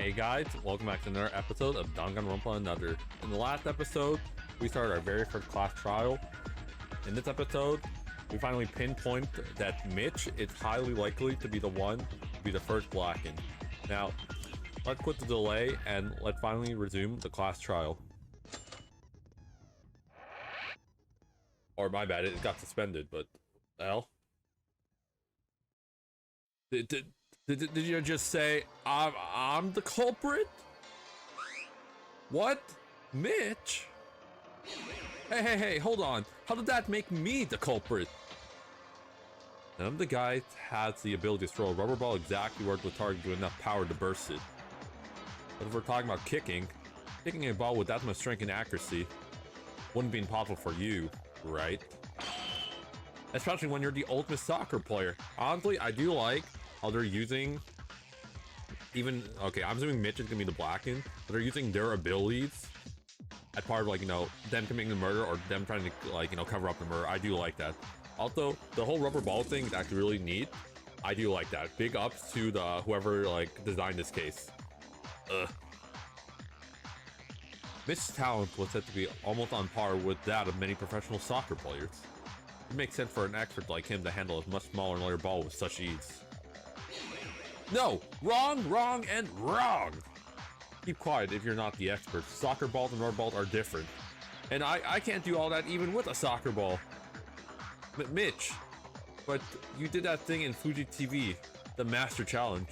Hey guys, welcome back to another episode of Danganronpa Another. In the last episode, we started our very first class trial. In this episode, we finally pinpoint that Mitch is highly likely to be the one to be the first Blacken. Now, let's quit the delay and let's finally resume the class trial. Or my bad, it got suspended, but the hell? Did you just say I'm the culprit? What? Mitch? Hey, hold on. How did that make me the culprit? None of the guys has the ability to throw a rubber ball exactly where the target with enough power to burst it. But if we're talking about kicking a ball with that much strength and accuracy wouldn't be impossible for you, right? Especially when you're the ultimate soccer player. Honestly, I do like how they're using I'm assuming Mitch is gonna be the Blacken, but they're using their abilities as part of, like, you know, them committing the murder or them trying to, like, you know, cover up the murder. I do like that. Also, the whole rubber ball thing is actually really neat. I do like that. Big ups to the whoever, like, designed this case. Mitch's talent was said to be almost on par with that of many professional soccer players. It makes sense for an expert like him to handle a much smaller and lighter ball with such ease. No! Wrong, and wrong! Keep quiet if you're not the expert. Soccer balls and rubber balls are different. And I can't do all that even with a soccer ball. Mitch, but you did that thing in Fuji TV, the Master Challenge.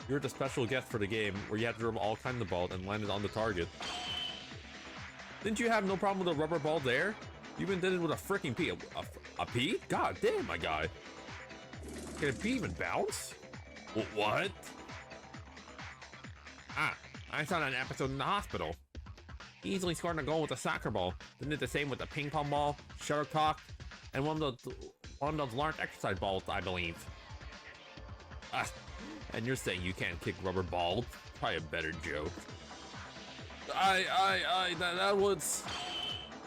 You're the special guest for the game where you had to dribble all kinds of balls and land it on the target. Didn't you have no problem with a rubber ball there? You even did it with a freaking pea. A pea? God damn, my guy. Can a pea even bounce? What? I saw that episode in the hospital. Easily scored a goal with a soccer ball. Then did the same with a ping pong ball, shuttlecock, and one of those large exercise balls, I believe. And you're saying you can't kick rubber balls? Probably a better joke. That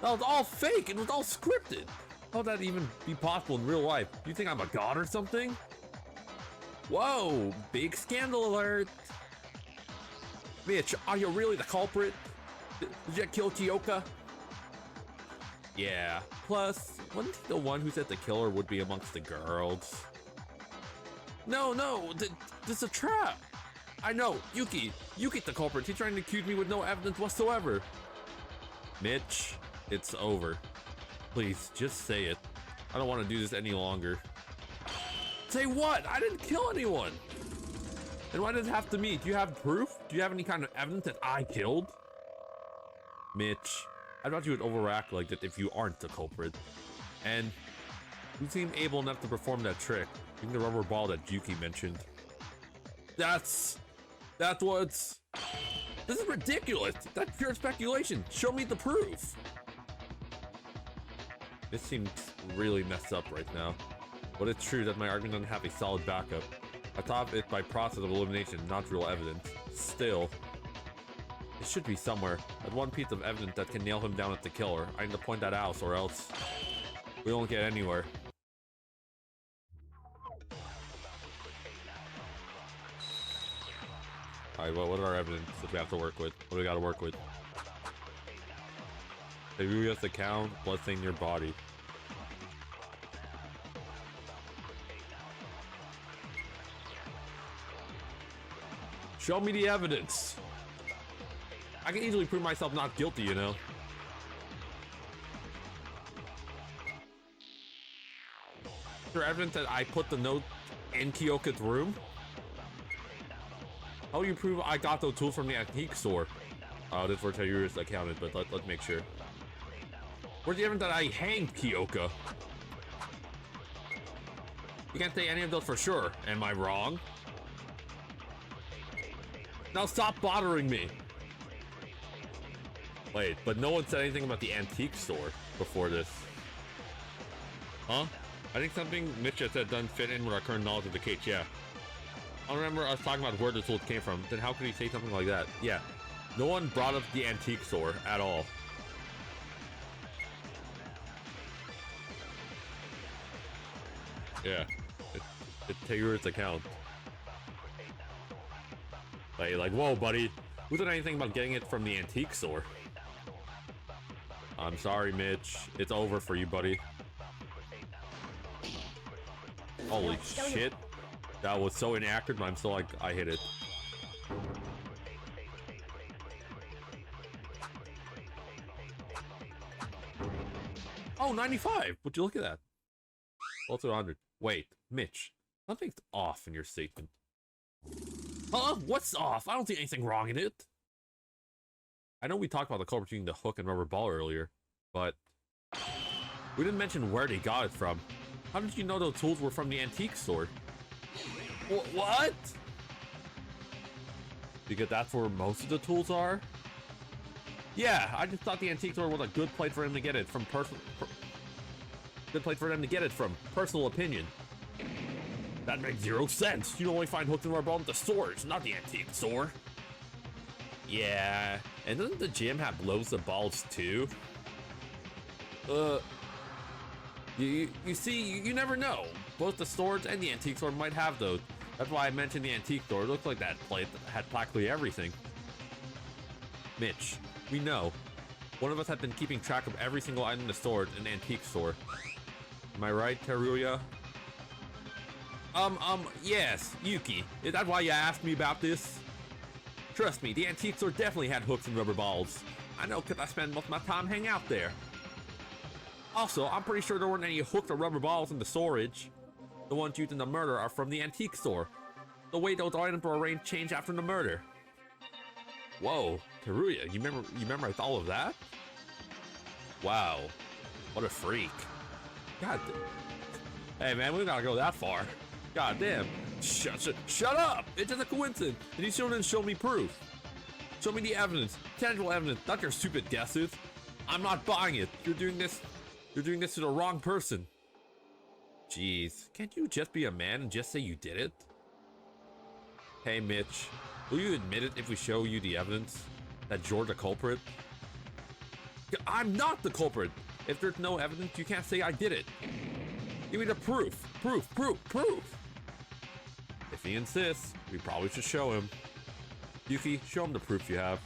was all fake. It was all scripted. How would that even be possible in real life? Do you think I'm a god or something? Whoa, big scandal alert. Mitch, are you really the culprit? Did you kill Kyoka? Yeah, plus, wasn't he the one who said the killer would be amongst the girls? No, this is a trap. I know, Yuki's the culprit. He's trying to accuse me with no evidence whatsoever. Mitch, it's over. Please, just say it. I don't want to do this any longer. Say what? I didn't kill anyone. And why does it have to me? Do you have proof? Do you have any kind of evidence that I killed? Mitch, I thought you would overact like that if you aren't the culprit. And you seem able enough to perform that trick, using the rubber ball that Yuki mentioned. That's what's... This is ridiculous. That's pure speculation. Show me the proof. This seems really messed up right now. But it's true that my argument doesn't have a solid backup. I thought it by process of elimination, not real evidence. Still, it should be somewhere. That one piece of evidence that can nail him down as the killer. I need to point that out, or else we won't get anywhere. Alright, well, what are our evidence that we have to work with? What do we gotta work with? They view us account, bloodstain your body. Show me the evidence. I can easily prove myself not guilty, you know. Is there evidence that I put the note in Kyoka's room? How do you prove I got those tools from the antique store? Oh, this is where Tayura's accounted, but let's make sure. Where's the evidence that I hanged Kyoka? You can't say any of those for sure. Am I wrong? Now stop bothering me! Wait, but no one said anything about the antique store before this. Huh? I think something Mitch had said doesn't fit in with our current knowledge of the case, yeah. I don't remember us talking about where the tools came from, then how could he say something like that? Yeah, no one brought up the antique store at all. Yeah, it's Tayura's account. Like, whoa, buddy. Who said anything about getting it from the antique store? I'm sorry, Mitch. It's over for you, buddy. Holy shit. That was so inaccurate, but I'm still like, I hit it. Oh, 95. Would you look at that? Well, it's 100. Wait, Mitch. Something's off in your statement. Huh? What's off? I don't see anything wrong in it. I know we talked about the culprit using the hook and rubber ball earlier, but we didn't mention where they got it from. How did you know those tools were from the antique store? What? Because that's where most of the tools are? Yeah, I just thought the antique store was a good place for him to get it from personal opinion. That makes zero sense. You only find hooks and rubber balls at the stores, not the antique store. Yeah, and doesn't the gym have blows of balls too? You see, you never know. Both the stores and the antique store might have those. That's why I mentioned the antique store. It looks like that place had practically everything. Mitch, we know. One of us had been keeping track of every single item in the store and antique store. Am I right, Teruya? Yes, Yuki. Is that why you asked me about this? Trust me, the antique store definitely had hooks and rubber balls. I know because I spend most of my time hanging out there. Also, I'm pretty sure there weren't any hooks or rubber balls in the storage. The ones used in the murder are from the antique store. The way those items were arranged changed after the murder. Whoa, Teruya, you memorized all of that? Wow, what a freak. God, hey man, we don't gotta go that far. God damn. Shut up! It's just a coincidence, and you still didn't show me proof. Show me the evidence, tangible evidence, not your stupid guesses. I'm not buying it. You're doing this to the wrong person. Jeez, can't you just be a man and just say you did it? Hey Mitch, will you admit it if we show you the evidence that you're the culprit? I'm not the culprit. If there's no evidence, you can't say I did it. Give me the proof. Proof. If he insists, we probably should show him. Yuki, show him the proof you have.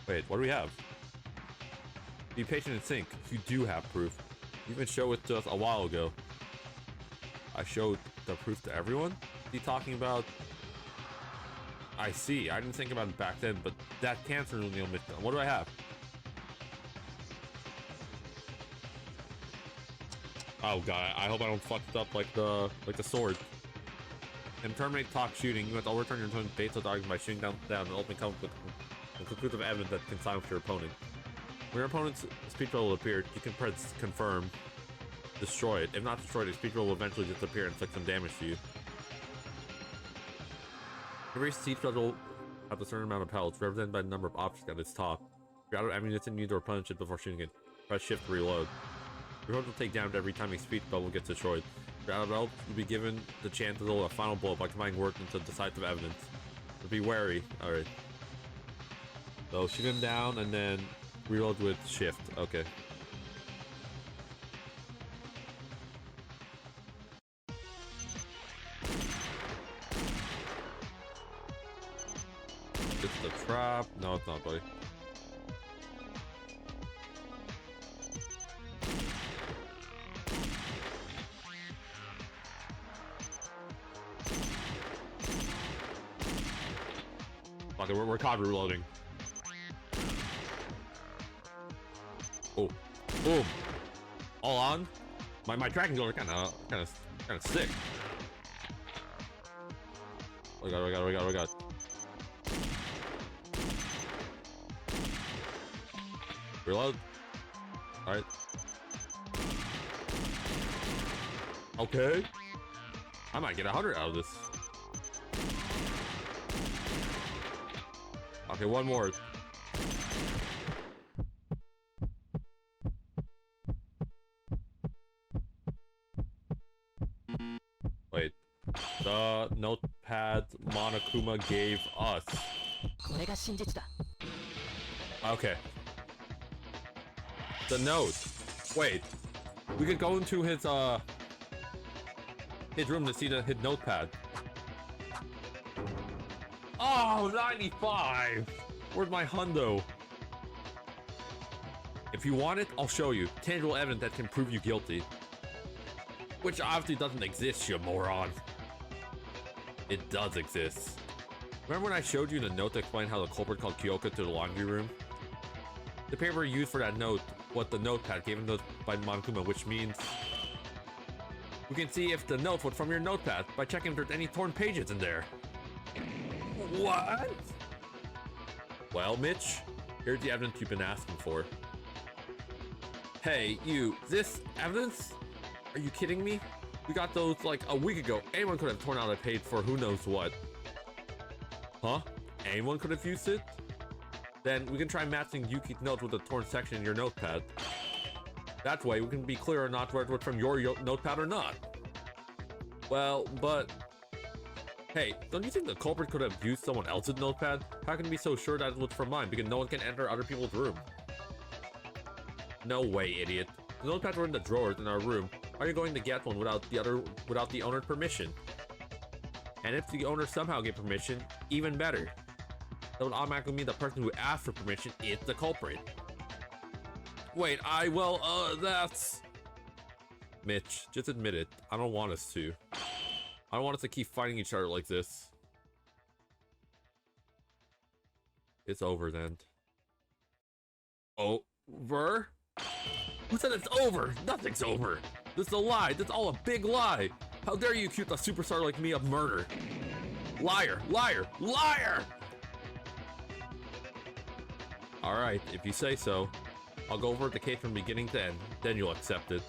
Wait, what do we have? Be patient and think. You do have proof. You even showed it to us a while ago. I showed the proof to everyone? What are you talking about? I see. I didn't think about it back then, but that cancer is the only. What do I have? Oh god, I hope I don't fuck it up like the sword. In Terminate talk shooting, you must overturn your opponent's base of argument by shooting down and ultimately come with conclusive evidence that can silence your opponent. When your opponent's speech bubble will appear, you can press confirm, destroy it. If not destroyed, the speech bubble will eventually disappear and inflict some damage to you. Every speech bubble has a certain amount of health, represented by the number of objects at its top. You're out of ammunition, use or punch it before shooting it. Press shift to reload. Your opponent will take damage every time a speech bubble gets destroyed. If you're out of health, you'll be given the chance to roll a final blow by combining words into decisive evidence. But be wary. Alright. So shoot him down and then reload with shift. Okay. It's the trap. No, it's not, buddy. Okay, we're caught reloading. Oh, boom! All on. My dragon are kind of sick. We got. Reload. All right. Okay. I might get 100 out of this. Okay, one more. Wait. The notepad Monokuma gave us. Okay. The note. Wait. We could go into his room to see his notepad. Oh, 95! Where's my hundo? If you want it, I'll show you. Tangible evidence that can prove you guilty. Which obviously doesn't exist, you moron. It does exist. Remember when I showed you the note to explain how the culprit called Kyoka to the laundry room? The paper used for that note was the notepad given by Monokuma, which means we can see if the note was from your notepad by checking if there's any torn pages in there. What? Well, Mitch, here's the evidence you've been asking for. Hey, you, this evidence? Are you kidding me? We got those like a week ago. Anyone could have torn out a page for who knows what. Huh? Anyone could have used it? Then we can try matching Yuki's notes with the torn section in your notepad. That way we can be clear or not whether it's from your notepad or not. Well, but... Hey, don't you think the culprit could have used someone else's notepad? How can you be so sure that it was from mine? Because no one can enter other people's room. No way, idiot. The notepads were in the drawers in our room. How are you going to get one without the owner's permission? And if the owner somehow gave permission, even better. That would automatically mean the person who asked for permission is the culprit. Wait, that's... Mitch, just admit it. I don't want us to. I don't want us to keep fighting each other like this. It's over then. Over? Who said it's over? Nothing's over. This is a lie. This is all a big lie. How dare you accuse a superstar like me of murder? Liar, liar, liar! Alright, if you say so. I'll go over the case from beginning to end. Then you'll accept it.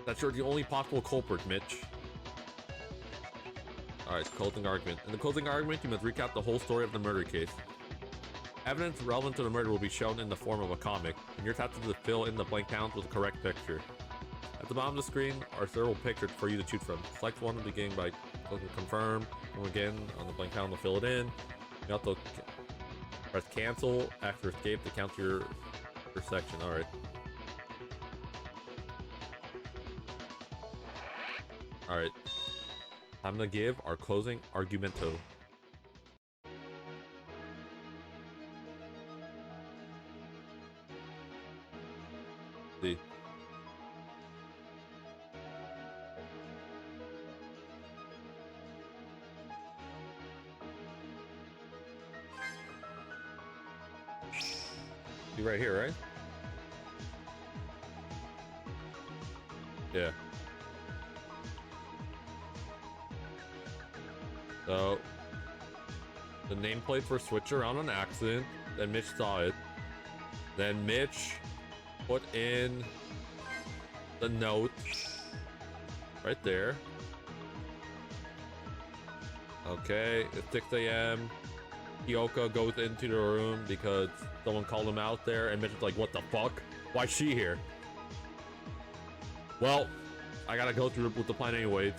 That's you're the only possible culprit, Mitch. Alright, closing argument. In the closing argument, you must recap the whole story of the murder case. Evidence relevant to the murder will be shown in the form of a comic, and your task is to fill in the blank panels with the correct picture. At the bottom of the screen are several pictures for you to choose from. Select one at the beginning by clicking confirm, and again on the blank panel to fill it in. You have to press cancel after escape to count your section. Alright. Alright. Time to give our closing argumento. See. You right here, right? Yeah. So the nameplates were switched around on accident. Then Mitch saw it. Then Mitch put in the note right there. Okay, it's 6 a.m. Kyoka goes into the room because someone called him out there, and Mitch is like, what the fuck? Why's she here? Well, I gotta go through with the plan anyways.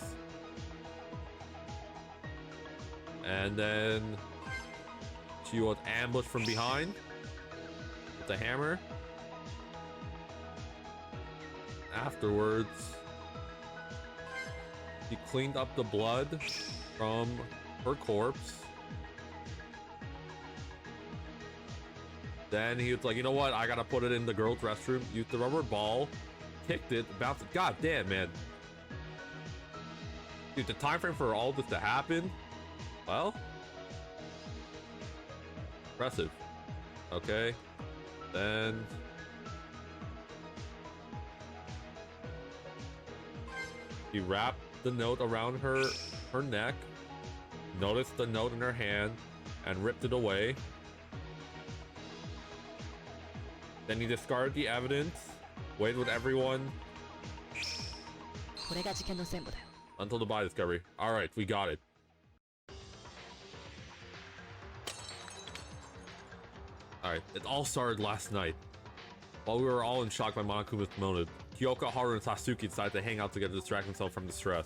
And then she was ambushed from behind with the hammer. Afterwards, he cleaned up the blood from her corpse. Then he was like, you know what? I gotta put it in the girls' restroom. Used the rubber ball, kicked it, bounced it. God damn, man. Dude, the time frame for all this to happen, well, impressive. Okay. Then he wrapped the note around her neck, noticed the note in her hand, and ripped it away. Then he discarded the evidence, waited with everyone until the body discovery. Alright, we got it. Alright, it all started last night. While we were all in shock by Monokuma's motive, Kyoka, Haru, and Sasuke decided to hang out together to distract themselves from the stress.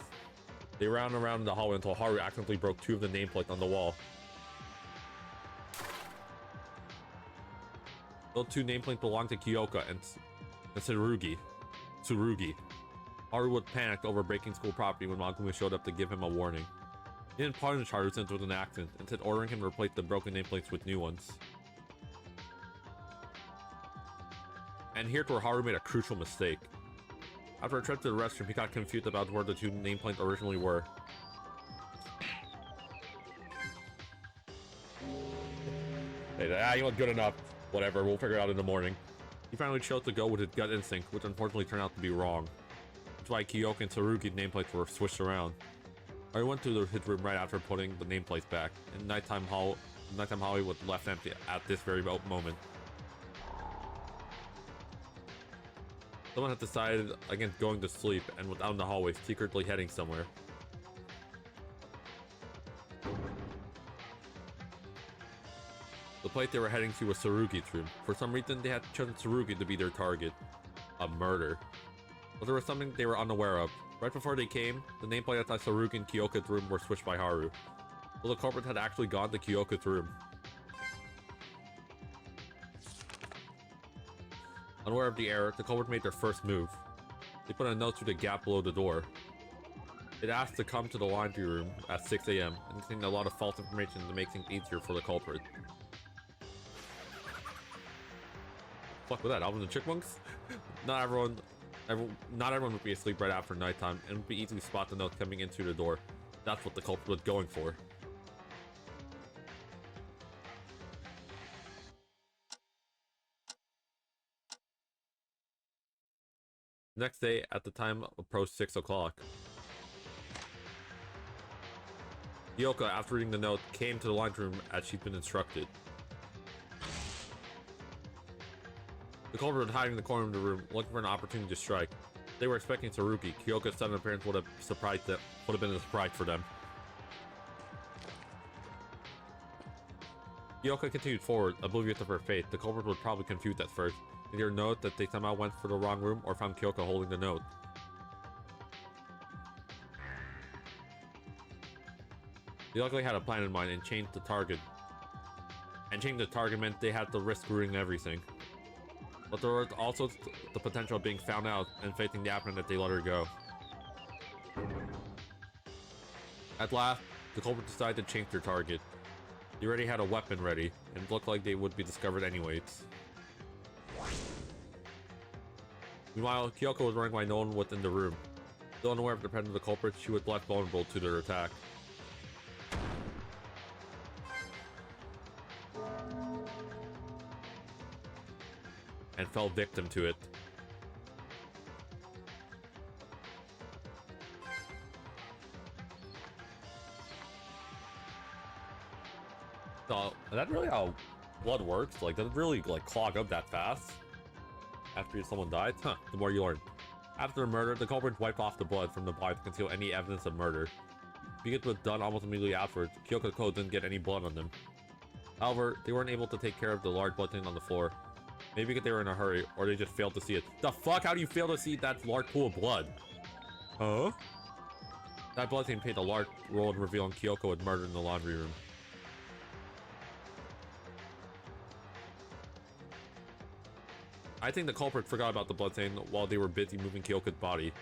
They ran around in the hallway until Haru accidentally broke 2 of the nameplates on the wall. Those 2 nameplates belonged to Kyoka and Tsurugi. Haru would panic over breaking school property when Monokuma showed up to give him a warning. He didn't punish Haru since it was an accident, instead ordering him to replace the broken nameplates with new ones. And here's where Haru made a crucial mistake. After a trip to the restroom, he got confused about where the two nameplates originally were. Hey, you know, good enough. Whatever, we'll figure it out in the morning. He finally chose to go with his gut instinct, which unfortunately turned out to be wrong. That's why Kyoka and Tsurugi's nameplates were switched around. I went to his room right after putting the nameplates back, and nighttime Holly was left empty at this very moment. Someone had decided against going to sleep and was out in the hallway, secretly heading somewhere. The place they were heading to was Tsurugi's room. For some reason, they had chosen Tsurugi to be their target. A murder. But there was something they were unaware of. Right before they came, the nameplate outside Tsurugi and Kyoka's room were switched by Haru. So the culprit had actually gone to Kyoka's room. Unaware of the error, the culprit made their first move. They put a note through the gap below the door. It asked to come to the laundry room at 6 AM and contained a lot of false information to make things easier for the culprit. Fuck with that, Alvin and the Chipmunks? Not everyone would be asleep right after nighttime, and it would be easy to spot the note coming in through the door. That's what the culprit was going for. Next day, at the time approached 6 o'clock. Kyoka, after reading the note, came to the laundry room as she'd been instructed. The culprit was hiding in the corner of the room, looking for an opportunity to strike. They were expecting Tsurugi. Kyoka's sudden appearance would have been a surprise for them. Kyoka continued forward, oblivious of her fate. The culprit was probably confused at first. They either note that they somehow went for the wrong room or found Kyoka holding the note. They luckily had a plan in mind and changed the target. And changing the target meant they had to risk ruining everything. But there was also the potential of being found out and facing the happening that they let her go. At last, the culprit decided to change their target. They already had a weapon ready, and it looked like they would be discovered anyways. Meanwhile, Kyoka was running while no one was in the room. Still unaware of the presence of the culprit, she was less vulnerable to their attack. And fell victim to it. So, is that really how blood works? Like, does it really, like, clog up that fast? After someone died? Huh, the more you learn. After the murder, the culprit wiped off the blood from the body to conceal any evidence of murder. Because it was done almost immediately afterwards, Kyoka's clothes didn't get any blood on them. However, they weren't able to take care of the large blood stain on the floor. Maybe because they were in a hurry, or they just failed to see it. The fuck? How do you fail to see that large pool of blood? Huh? That blood stain played a large role in revealing Kyoka was murdered in the laundry room. I think the culprit forgot about the blood stain while they were busy moving Kyoka's body.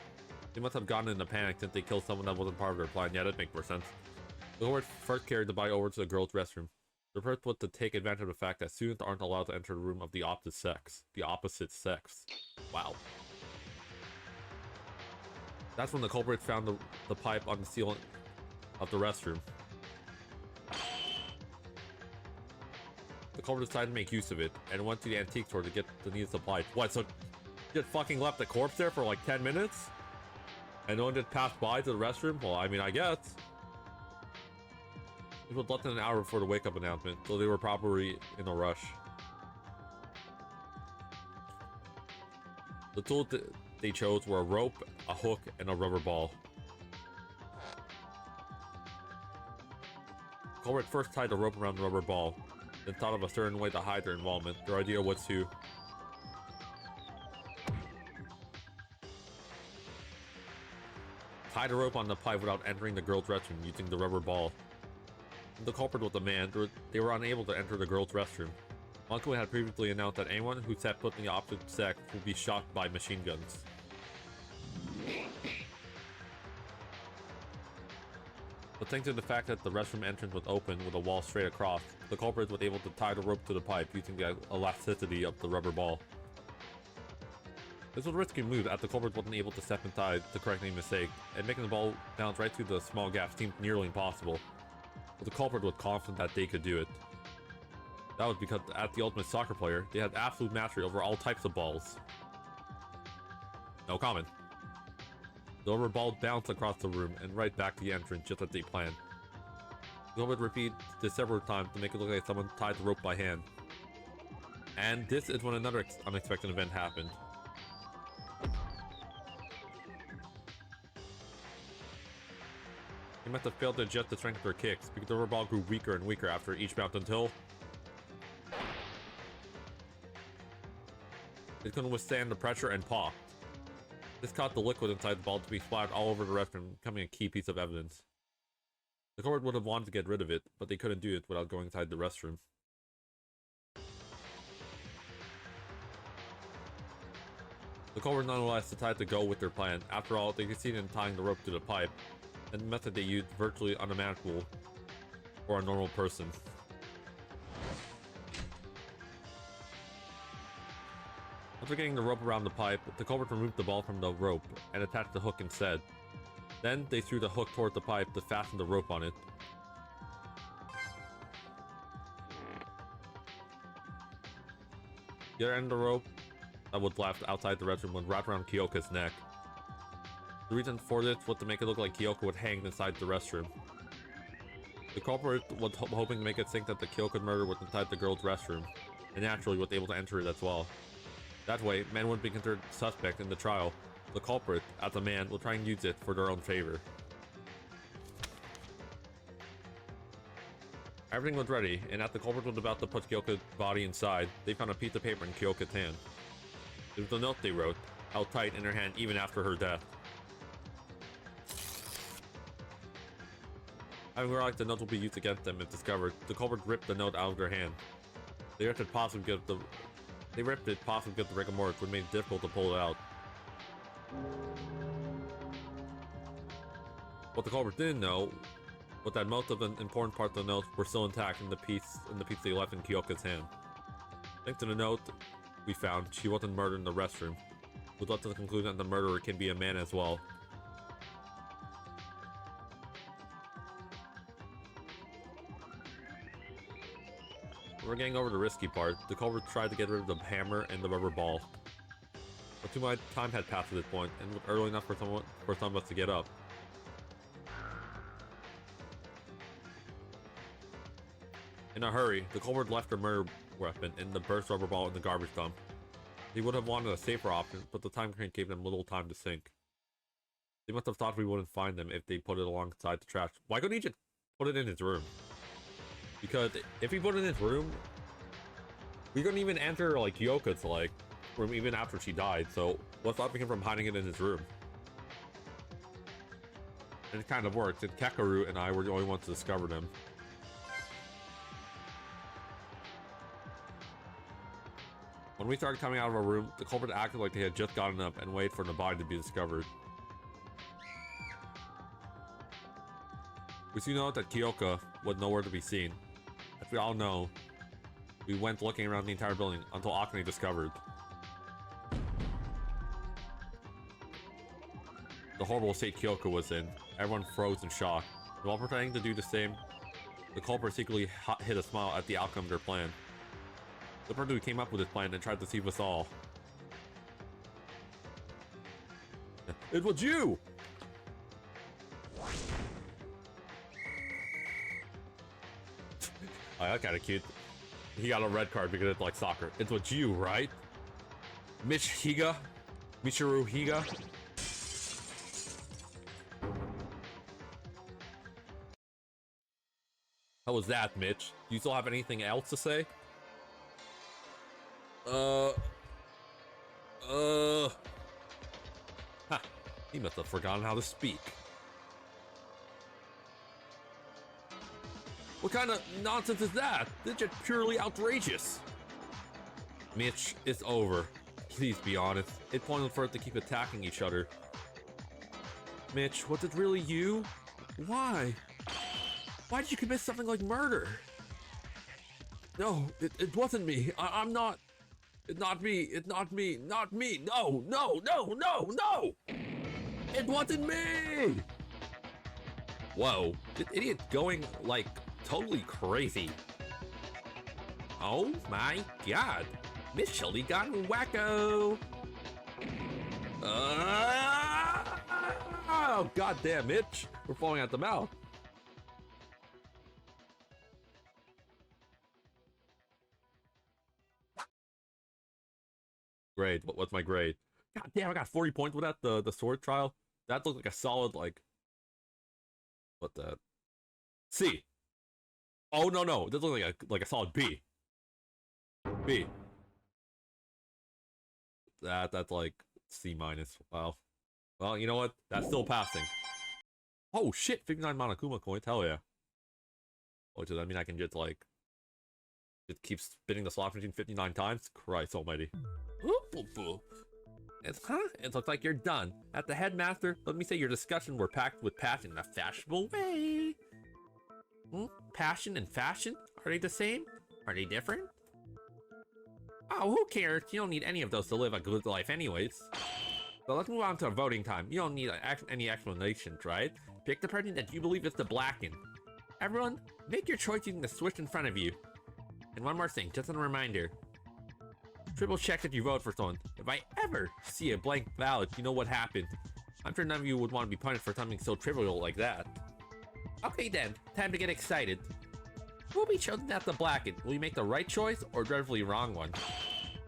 They must have gotten in a panic since they killed someone that wasn't part of their plan. Yeah, that makes more sense. The culprit first carried the body over to the girls' restroom. The purpose was to take advantage of the fact that students aren't allowed to enter the room of the opposite sex. The opposite sex. Wow. That's when the culprit found the pipe on the ceiling of the restroom. The culprit decided to make use of it, and went to the antique store to get the needed supplies. What, so just fucking left the corpse there for like 10 minutes? And no one just passed by to the restroom? Well, I mean, I guess. It was less than an hour before the wake-up announcement, so they were probably in a rush. The tools that they chose were a rope, a hook, and a rubber ball. Culprit first tied the rope around the rubber ball, then thought of a certain way to hide their involvement. Their idea was to tie the rope on the pipe without entering the girls' restroom using the rubber ball. The culprit was a man. They were unable to enter the girls' restroom. Uncle had previously announced that anyone who set foot in the opposite sex would be shot by machine guns. But thanks to the fact that the restroom entrance was open with a wall straight across, the culprit was able to tie the rope to the pipe using the elasticity of the rubber ball. This was a risky move as the culprit wasn't able to step inside to correct any mistake, and making the ball bounce right through the small gap seemed nearly impossible. But the culprit was confident that they could do it. That was because, as the ultimate soccer player, they had absolute mastery over all types of balls. No comment. The rubber ball bounced across the room and right back to the entrance just as they planned. The culprit repeated this several times to make it look like someone tied the rope by hand. And this is when another unexpected event happened. He must have failed to adjust the strength of their kicks because the rubber ball grew weaker and weaker after each bounce until it couldn't withstand the pressure and popped. This caused the liquid inside the ball to be splattered all over the restroom, becoming a key piece of evidence. The culprit would have wanted to get rid of it, but they couldn't do it without going inside the restroom. The culprit nonetheless decided to go with their plan. After all, they succeeded in tying the rope to the pipe, and the method they used virtually unimaginable for a normal person. After getting the rope around the pipe, the culprit removed the ball from the rope and attached the hook instead. Then they threw the hook toward the pipe to fasten the rope on it. The other end of the rope that was left outside the restroom was wrapped around Kyoka's neck. The reason for this was to make it look like Kyoka would hang inside the restroom. The culprit was hoping to make it think that the Kyoka murder was inside the girl's restroom, and naturally was able to enter it as well. That way, men wouldn't be considered suspect in the trial. The culprit, as a man, will try and use it for their own favor. Everything was ready, and as the culprit was about to put Kyoka's body inside, they found a piece of paper in Kyoka's hand. It was a note they wrote, held tight in her hand even after her death. Having realized the note will be used against them if discovered, the culprit ripped the note out of their hand. They ripped it possibly because the rigor mortis would make it difficult to pull it out. What the culprit didn't know was that most of the important parts of the note were still intact in the piece they left in Kyoka's hand. Thanks to the note we found, she wasn't murdered in the restroom, which led to the conclusion that the murderer can be a man as well. We're getting over the risky part. The culprit tried to get rid of the hammer and the rubber ball. But too much time had passed at this point, and it was early enough for some of us to get up. In a hurry, the culprit left their murder weapon and the burst rubber ball in the garbage dump. They would have wanted a safer option, but the time constraint gave them little time to think. They must have thought we wouldn't find them if they put it alongside the trash. Why couldn't he just put it in his room? Because if he put it in his room, we couldn't even enter like Kyoka's room even after she died. So what's stopping him from hiding it in his room? And it kind of worked. And Kakeru and I were the only ones to discover them. When we started coming out of our room, the culprit acted like they had just gotten up and waited for the body to be discovered. We soon noticed that Kyoka was nowhere to be seen. As we all know, we went looking around the entire building until Akane discovered. The horrible state Kyoka was in. Everyone froze in shock. And while pretending to do the same, the culprit secretly hid a smile at the outcome of their plan. The person who came up with this plan and tried to deceive us all. It was you! Oh, that's kind of cute. He got a red card because it's like soccer. It was you, right? Michiru Higa? How was that, Mitch? Do you still have anything else to say? Ha! He must have forgotten how to speak. What kind of nonsense is that? This is just purely outrageous. Mitch, it's over. Please be honest. It's pointless for us to keep attacking each other. Mitch, was it really you? Why? Why did you commit something like murder? No, it wasn't me. I'm not. It's not me. It's not me. Not me. No, no, no, no, no! It wasn't me! Whoa, this idiot's going, like, totally crazy. Oh my god. Miss Shelly got wacko! Oh, goddamn, Mitch. We're falling out the mouth. Grade. What's my grade? God damn, I got 40 points with that, the sword trial. That looked like a solid, like... What the... C. Oh, no, no. This looks like a solid B. B. That's like C minus. Wow. Well, you know what? That's still passing. Oh, shit. 59 Monokuma coins. Hell yeah. Oh, does that mean I can just, like... Just keep spinning the slot machine 59 times? Christ almighty. It looks like you're done. At the headmaster, let me say your discussions were packed with passion in a fashionable way. Passion and fashion? Are they the same? Are they different? Oh, who cares? You don't need any of those to live a good life anyways. So let's move on to voting time. You don't need any explanations, right? Pick the person that you believe is the Blacken. Everyone, make your choice using the switch in front of you. And one more thing, just a reminder. Triple check that you vote for someone. If I ever see a blank ballot, you know what happened. I'm sure none of you would want to be punished for something so trivial like that. Okay then, time to get excited. Who will be chosen as the Blacken? Will you make the right choice or dreadfully wrong one?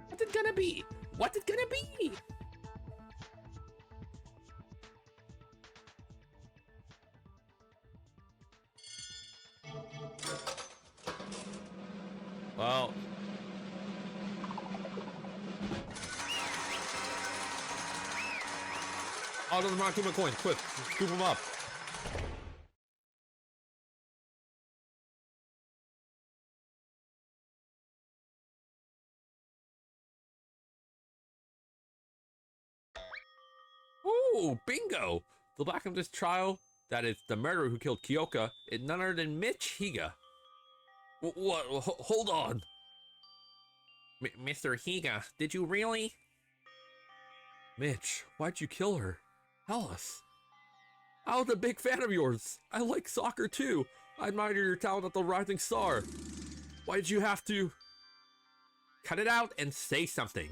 What's it gonna be? What's it gonna be? Well... Oh, those are Monokuma coins. Quick, scoop them up. Ooh, bingo! The back of this trial, that is the murderer who killed Kyoka, is none other than Mitch Higa. What? Hold on. Mr. Higa, did you really? Mitch, why'd you kill her? Tell us. I was a big fan of yours. I like soccer too. I admire your talent at the Rising Star. Why did you have to... Cut it out and say something.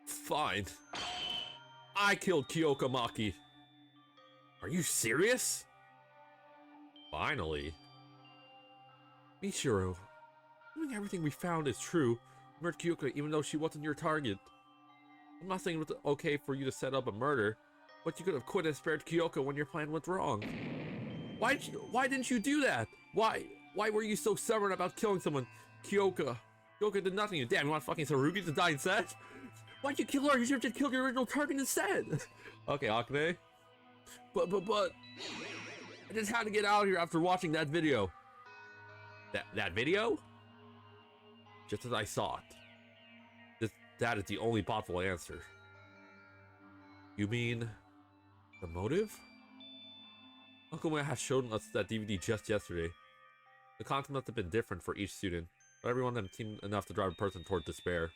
Fine. I killed Kyoka Maki. Are you serious? Finally. Michiro, knowing everything we found is true, you murdered Kyoka even though she wasn't your target. I'm not saying it was okay for you to set up a murder, but you could have quit and spared Kyoka when your plan went wrong. Why didn't you do that? Why were you so stubborn about killing someone? Kyoka did nothing to you. Damn, you want fucking Sarugi to die instead? Why'd you kill her? You should have just killed your original target instead. Okay, Akane. But I just had to get out of here after watching that video. That video? Just as I saw it. That is the only possible answer. You mean the motive? Uncle Maya has shown us that DVD just yesterday. The content must have been different for each student, but every one of them seemed enough to drive a person toward despair.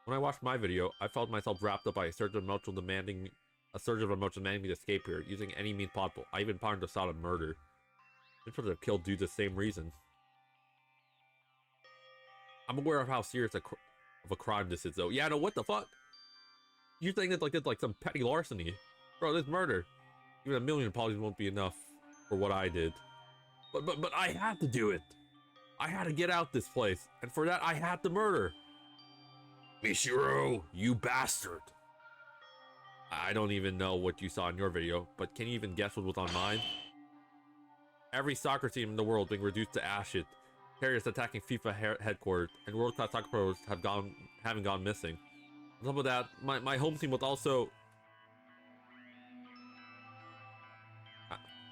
When I watched my video, I felt myself wrapped up by a surge of emotion demanding me to escape here, using any means possible. I even pondered the thought of murder. This would have killed due to the same reason. I'm aware of how serious of a crime this is, though. Yeah, no, what the fuck? You think it's like some petty larceny? Bro, this murder. Even 1,000,000 apologies won't be enough for what I did. But I had to do it. I had to get out this place, and for that I had to murder. Michiro, you bastard. I don't even know what you saw in your video, but can you even guess what was on mine? Every soccer team in the world being reduced to ashes. Terrorists attacking FIFA headquarters, and world-class soccer pros haven't gone missing. On top of that, my home team was also...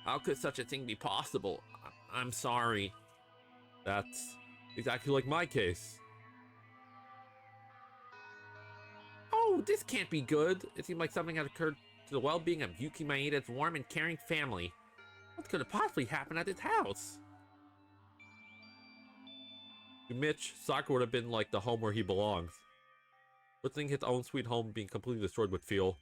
How could such a thing be possible? I'm sorry. That's exactly like my case. Oh, this can't be good. It seemed like something had occurred to the well-being of Yuki Maeda's warm and caring family. What could have possibly happened at his house? To Mitch, Sakura would have been like the home where he belongs. Witnessing his own sweet home being completely destroyed would feel.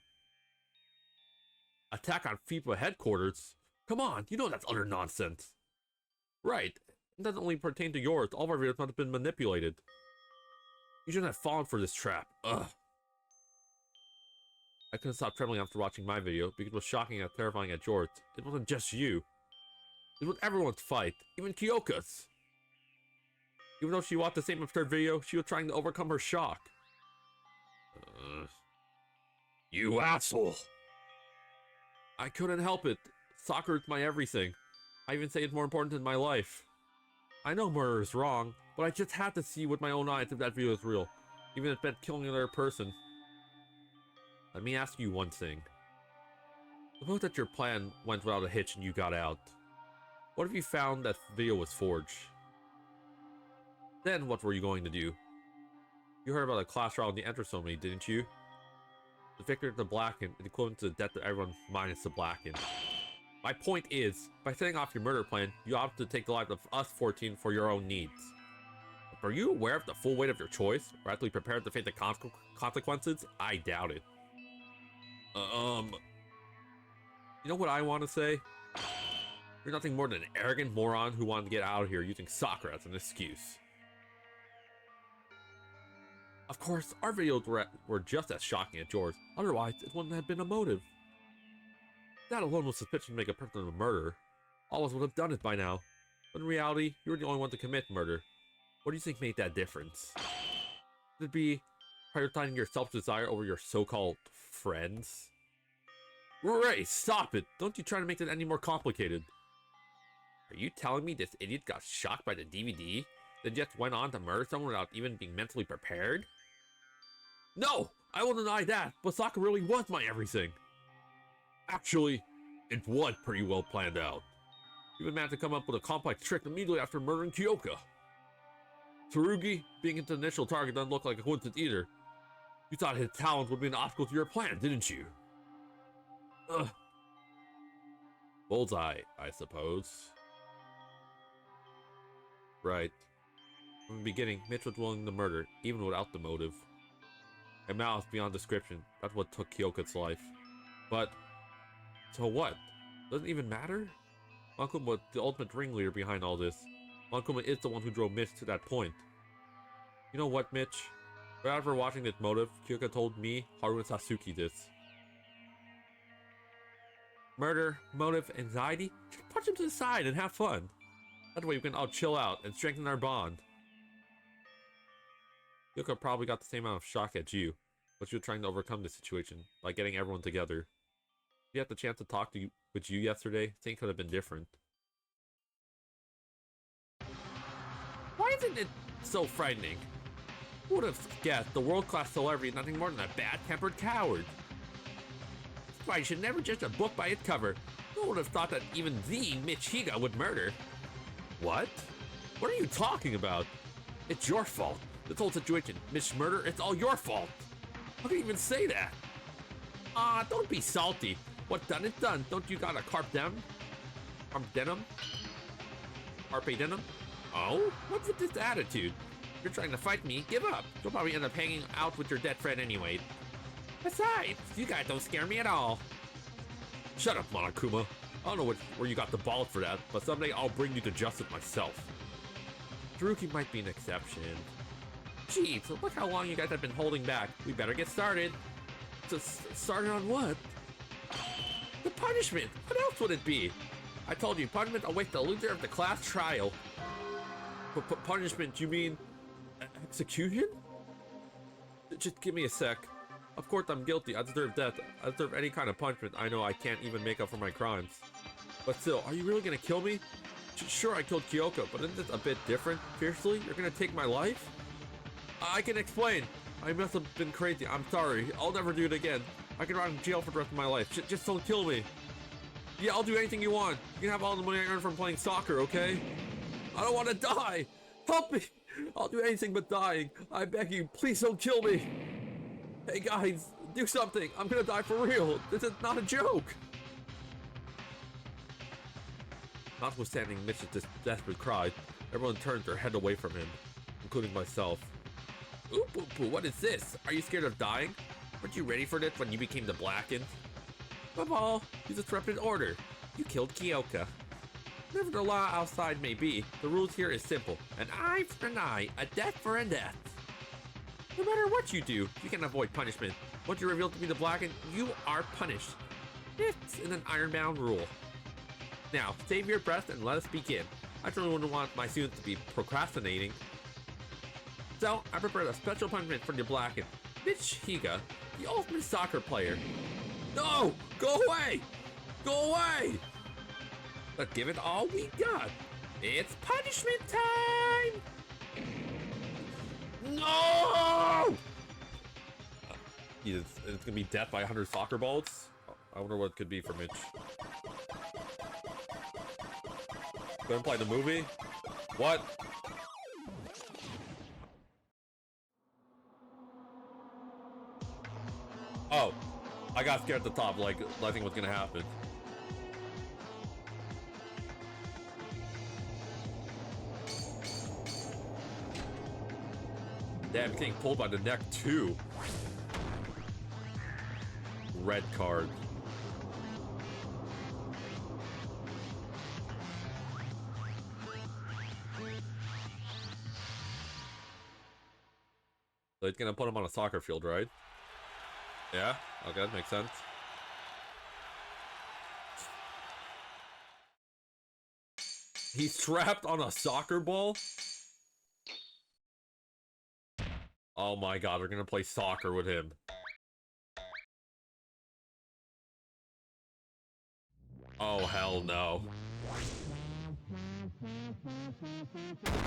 Attack on FIPA headquarters? Come on, you know that's utter nonsense. Right, it doesn't only pertain to yours. All of our videos must have been manipulated. You shouldn't have fallen for this trap. Ugh. I couldn't stop trembling after watching my video because it was shocking and terrifying at yours. It wasn't just you. It was everyone's fight, even Kyoka's. Even though she watched the same absurd video, she was trying to overcome her shock. You asshole! I couldn't help it. Soccer is my everything. I even say it's more important than my life. I know murder is wrong, but I just had to see with my own eyes if that video is real, even if it meant killing another person. Let me ask you one thing. Suppose that your plan went without a hitch and you got out. What if you found that video was forged? Then what were you going to do? You heard about a class trial in the entrance ceremony, didn't you? The victor of the Blacken is equivalent to the death of everyone minus the Blacken. My point is, by setting off your murder plan, you opt to take the lives of us 14 for your own needs. But are you aware of the full weight of your choice? Or actually prepared to face the consequences? I doubt it. You know what I want to say? You're nothing more than an arrogant moron who wanted to get out of here using Sakura as an excuse. Of course, our videos were just as shocking as yours. Otherwise, it wouldn't have been a motive. That alone was sufficient to make a person a murderer. All of us would have done it by now. But in reality, you were the only one to commit murder. What do you think made that difference? Would it be prioritizing your self-desire over your so-called friends? Ray, stop it! Don't you try to make it any more complicated. Are you telling me this idiot got shocked by the DVD, then just went on to murder someone without even being mentally prepared? No! I will deny that, but Sakura really was my everything. Actually, it was pretty well planned out. You even managed to come up with a complex trick immediately after murdering Kyoka. Tsurugi, being his initial target, doesn't look like a coincidence either. You thought his talents would be an obstacle to your plan, didn't you? Bullseye, I suppose. Right. From the beginning, Mitch was willing to murder, even without the motive. And malice beyond description, that's what took Kyoka's life. But, so what? Doesn't it even matter? Makuma was the ultimate ringleader behind all this. Makuma is the one who drove Mitch to that point. You know what, Mitch? Right after watching this motive, Kyoka told me, Haru, and Sasuke this. Murder, motive, anxiety? Just punch him to the side and have fun. That way we can all chill out and strengthen our bond. Kyoka probably got the same amount of shock as you, but she was trying to overcome the situation by getting everyone together. If you had the chance to talk with you yesterday, things could have been different. Why isn't it so frightening? Who would have guessed the world-class celebrity is nothing more than a bad-tempered coward? That's why you should never judge a book by its cover. Who would have thought that even the Mitch Higa would murder? What? What are you talking about? It's your fault. This whole situation, Mitch murder, it's all your fault. How can you even say that? Don't be salty. What's done is done. Don't you got a carp denim? Carpe denim? Oh? What's with this attitude? You're trying to fight me, give up. You'll probably end up hanging out with your dead friend anyway. Besides, you guys don't scare me at all. Shut up, Monokuma. I don't know where you got the balls for that, but someday I'll bring you to justice myself. Tsurugi might be an exception. Jeez, look how long you guys have been holding back. We better get started. Started on what? The punishment! What else would it be? I told you, punishment awaits the loser of the class trial. Punishment, you mean execution? Just give me a sec. Of course I'm guilty. I deserve death. I deserve any kind of punishment. I know I can't even make up for my crimes. But still, are you really gonna kill me? Sure, I killed Kyoka, but isn't this a bit different? Fiercely? You're gonna take my life? I can explain. I must have been crazy. I'm sorry. I'll never do it again. I can rot in jail for the rest of my life. Just don't kill me. Yeah, I'll do anything you want. You can have all the money I earned from playing soccer, okay? I don't want to die. Help me. I'll do anything but dying. I beg you, please don't kill me. Hey guys, do something! I'm gonna die for real! This is not a joke! Notwithstanding Mitch's desperate cry, everyone turned their head away from him, including myself. Ooh, poo poo, what is this? Are you scared of dying? Weren't you ready for this when you became the Blacken? Above all, use a trepid order. You killed Kyoka. Whatever the law outside may be, the rules here is simple. An eye for an eye, a death for a death. No matter what you do, you can avoid punishment. Once you're revealed to be the Blacken, you are punished. It's an ironbound rule. Now, save your breath and let us begin. I certainly wouldn't want my students to be procrastinating. So, I prepared a special punishment for the Blacken. Mitch Higa, the ultimate soccer player. No! Go away! Go away! Let's give it all we got. It's punishment time! No! It's gonna be death by 100 soccer balls? I wonder what it could be for Mitch. Gonna play the movie? What? Oh, I got scared at the top, like nothing was gonna happen. Damn, getting pulled by the neck too. Red card. So it's gonna put him on a soccer field, right? Yeah? Okay, that makes sense. He's trapped on a soccer ball? Oh my god, they're gonna play soccer with him. Oh hell no.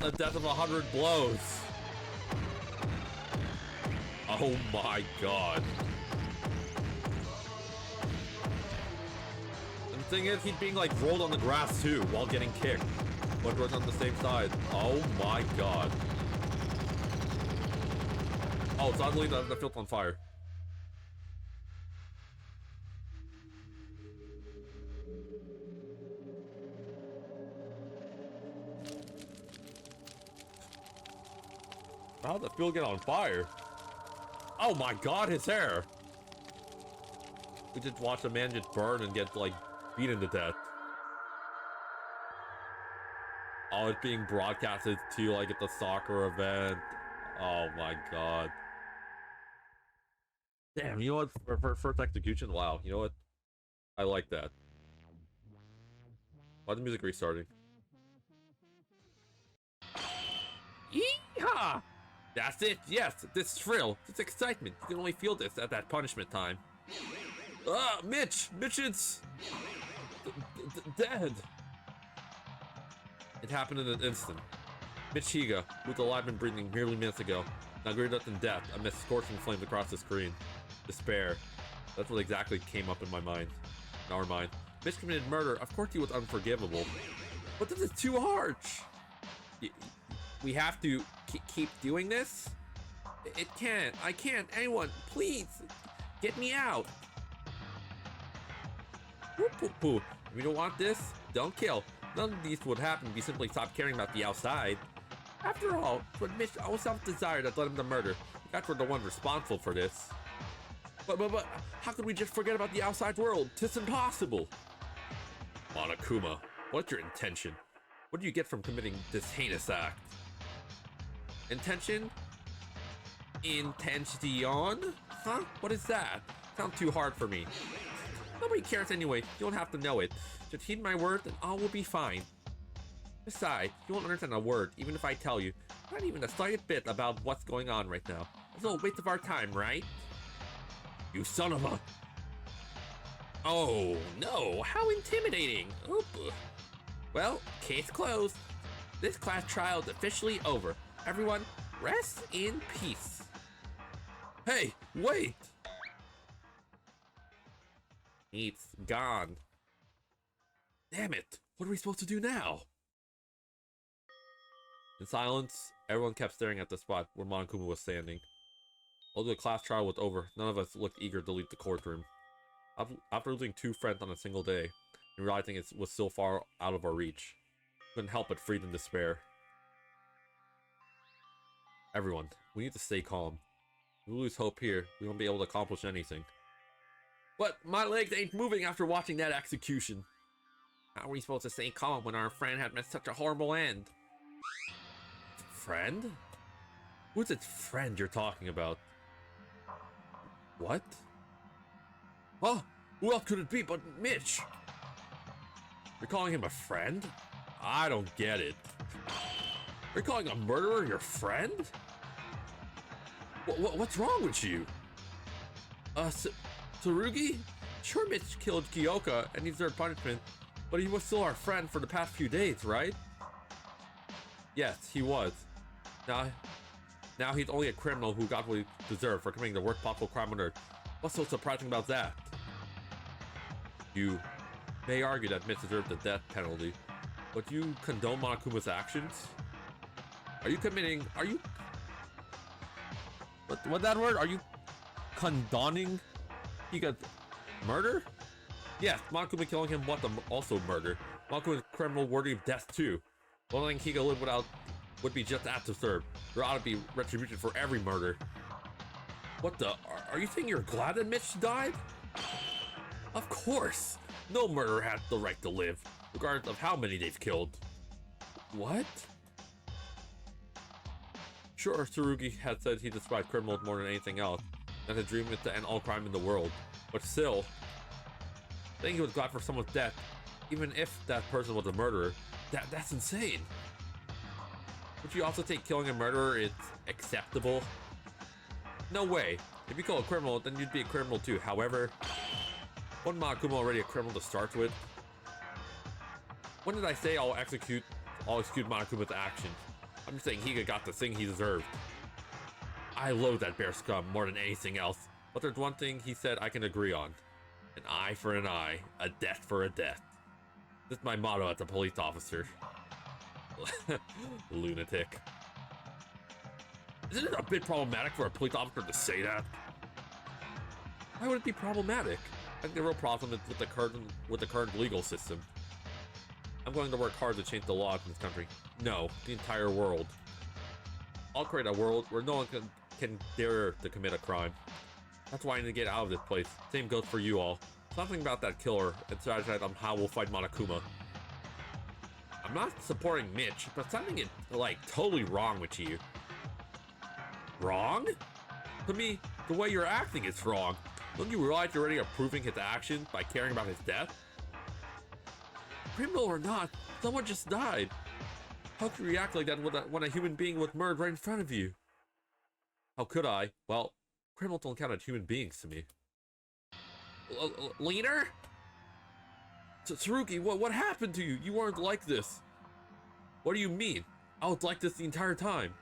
The death of 100 blows. Oh my god. And the thing is, he's being like rolled on the grass too while getting kicked. But we're on the same side. Oh my god. Oh, suddenly the field's on fire. How'd the field get on fire? Oh my god, his hair! We just watched a man just burn and get, like, beaten to death. Oh, it's being broadcasted to, like, at the soccer event. Oh my god. Damn, you know what? For first execution, wow, you know what? I like that. Why is the music restarting? Yeehaw! That's it, yes, this thrill, this excitement. You can only feel this at that punishment time. Ah, Mitch! Mitch is... dead. It happened in an instant. Mitch Higa, who was alive and breathing merely minutes ago, now greeted us in death amidst scorching flames across the screen. Despair. That's what exactly came up in my mind. In our mind. Mitch committed murder, of course he was unforgivable. But this is too harsh! We have to keep doing this? It can't. I can't. Anyone, please, get me out. Poo-poo-poo. If you don't want this, don't kill. None of these would happen if you simply stopped caring about the outside. After all, it's what Mitch always self-desire that led him to murder. That's what the one responsible for this. But, how could we just forget about the outside world? 'Tis impossible. Monokuma, what's your intention? What do you get from committing this heinous act? Intention? Intention? Huh? What is that? Sounds too hard for me. Nobody cares anyway. You don't have to know it. Just heed my word and all will be fine. Besides, you won't understand a word, even if I tell you. Not even a slight bit about what's going on right now. It's a waste of our time, right? You son of a... Oh, no. How intimidating. Oop. Well, case closed. This class trial is officially over. Everyone, rest in peace. Hey, wait! It's gone. Damn it! What are we supposed to do now? In silence, everyone kept staring at the spot where Monokuma was standing. Although the class trial was over, none of us looked eager to leave the courtroom. After losing 2 friends on a single day, and realizing it was so far out of our reach, couldn't help but freeze in despair. Everyone, we need to stay calm. If we lose hope here, we won't be able to accomplish anything. But my legs ain't moving after watching that execution. How are we supposed to stay calm when our friend had met such a horrible end? Friend? Who's its friend you're talking about? What? Oh, who else could it be but Mitch? You're calling him a friend? I don't get it. You're calling a murderer your friend? What's wrong with you? Tsurugi? Sure, Mitch killed Kyoka and he deserved punishment, but he was still our friend for the past few days, right? Yes, he was. Now he's only a criminal who got what he deserved for committing the worst possible crime on Earth. What's so surprising about that? You may argue that Mitch deserved the death penalty, but you condone Monokuma's actions? Are you what that word? Are you condoning he got murder? Yes, Monokuma killing him was also murder. Monokuma is a criminal worthy of death too. The only thing he could live without would be just that deserved. There ought to be retribution for every murder. What the? Are you saying you're glad that Mitch died? Of course! No murderer has the right to live, regardless of how many they've killed. What? Sure, Tsurugi had said he despised criminals more than anything else, and his dream is to end all crime in the world. But still, saying he was glad for someone's death, even if that person was a murderer, that's insane. Would you also think killing a murderer is acceptable? No way. If you kill a criminal, then you'd be a criminal too. However, wasn't Monokuma already a criminal to start with? When did I say I'll excuse Monokuma's actions? I'm just saying he got the thing he deserved. I loathe that bear scum more than anything else, but there's one thing he said I can agree on. An eye for an eye, a death for a death. This is my motto as a police officer. Lunatic. Isn't it a bit problematic for a police officer to say that? Why would it be problematic? I think the real problem is with the current legal system. I'm going to work hard to change the laws in this country. No, the entire world. I'll create a world where no one can dare to commit a crime. That's why I need to get out of this place. Same goes for you all. Something about that killer and strategize on how we'll fight Monokuma. I'm not supporting Mitch, but something is, like, totally wrong with you. Wrong? To me, the way you're acting is wrong. Don't you realize you're already approving his actions by caring about his death? Criminal or not, someone just died. How could you react like that when a human being was murdered right in front of you? How could I? Well, criminals don't count as human beings to me. Leader? Tsurugi, what happened to you? You weren't like this. What do you mean? I was like this the entire time.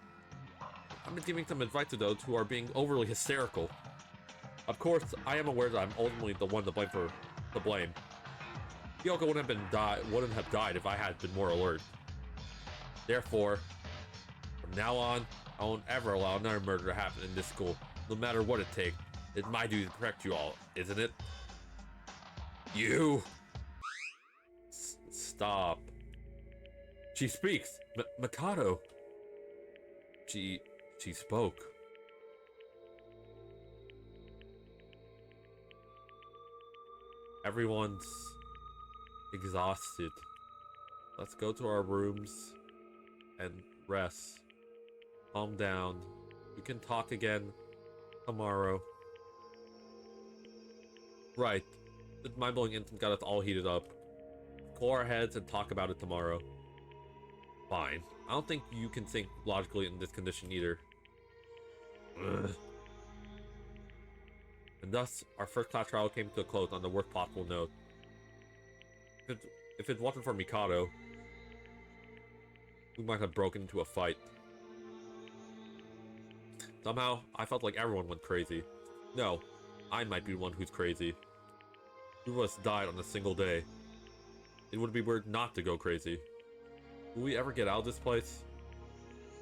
I've been giving some advice to those who are being overly hysterical. Of course, I am aware that I'm ultimately the one to blame. Kyoko wouldn't have died if I had been more alert. Therefore, from now on, I won't ever allow another murder to happen in this school, no matter what it takes. It's my duty to protect you all, isn't it? You! Stop. She speaks! Mikado! She spoke. Everyone's exhausted. Let's go to our rooms and rest. Calm down. We can talk again tomorrow. Right. The mind-blowing incident got us all heated up. Cool our heads and talk about it tomorrow. Fine. I don't think you can think logically in this condition either. Ugh. And thus, our first class trial came to a close on the worst possible note. If it wasn't for Mikado, we might have broken into a fight. Somehow, I felt like everyone went crazy. No, I might be the one who's crazy. Two of us died on a single day. It would be weird not to go crazy. Will we ever get out of this place?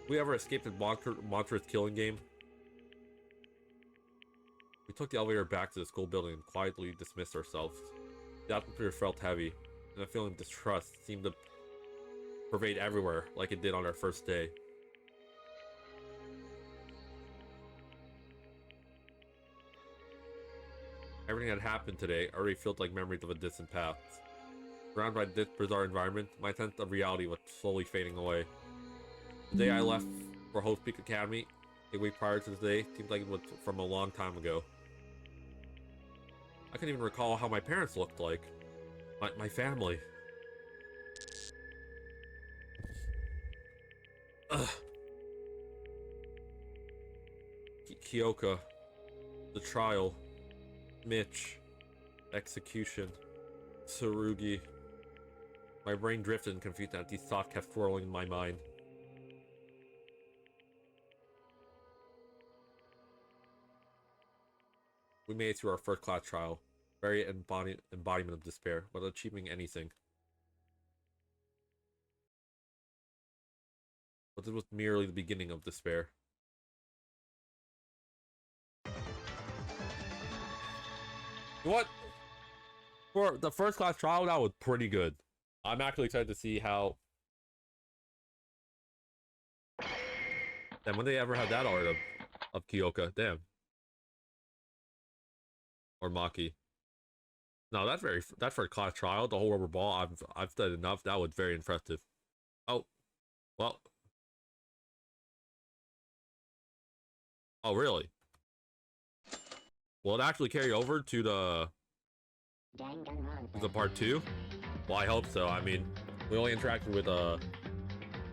Will we ever escape the monstrous killing game? We took the elevator back to the school building and quietly dismissed ourselves. The atmosphere felt heavy, and a feeling of distrust seemed to pervade everywhere like it did on our first day. Everything that happened today already felt like memories of a distant past. Surrounded by this bizarre environment, my sense of reality was slowly fading away. The day I left for Host Peak Academy, a week prior to today, seemed like it was from a long time ago. I couldn't even recall how my parents looked like. My family. Ugh. Kyoka. The trial. Mitch. Execution. Tsurugi. My brain drifted in confusion as these thoughts kept swirling in my mind. We made it through our first class trial. Very embodiment of despair, without achieving anything. But this was merely the beginning of despair. What? For the first class trial, that was pretty good. I'm actually excited to see how... Damn, when they ever had that art of Kyoka, damn. Or Maki. No, that's for a class trial. The whole rubber ball, I've studied enough. That was very impressive. Oh, well. Oh, really? Will it actually carry over to the part 2? Well, I hope so. I mean, we only interacted with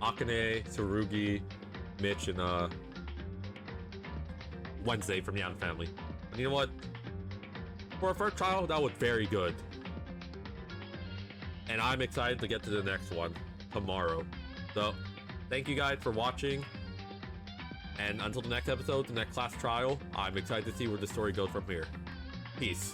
Akane, Tsurugi, Mitch, and Wednesday from the Adam family. And you know what? For a first trial, that was very good. And I'm excited to get to the next one tomorrow. So, thank you guys for watching. And until the next episode, the next class trial, I'm excited to see where the story goes from here. Peace.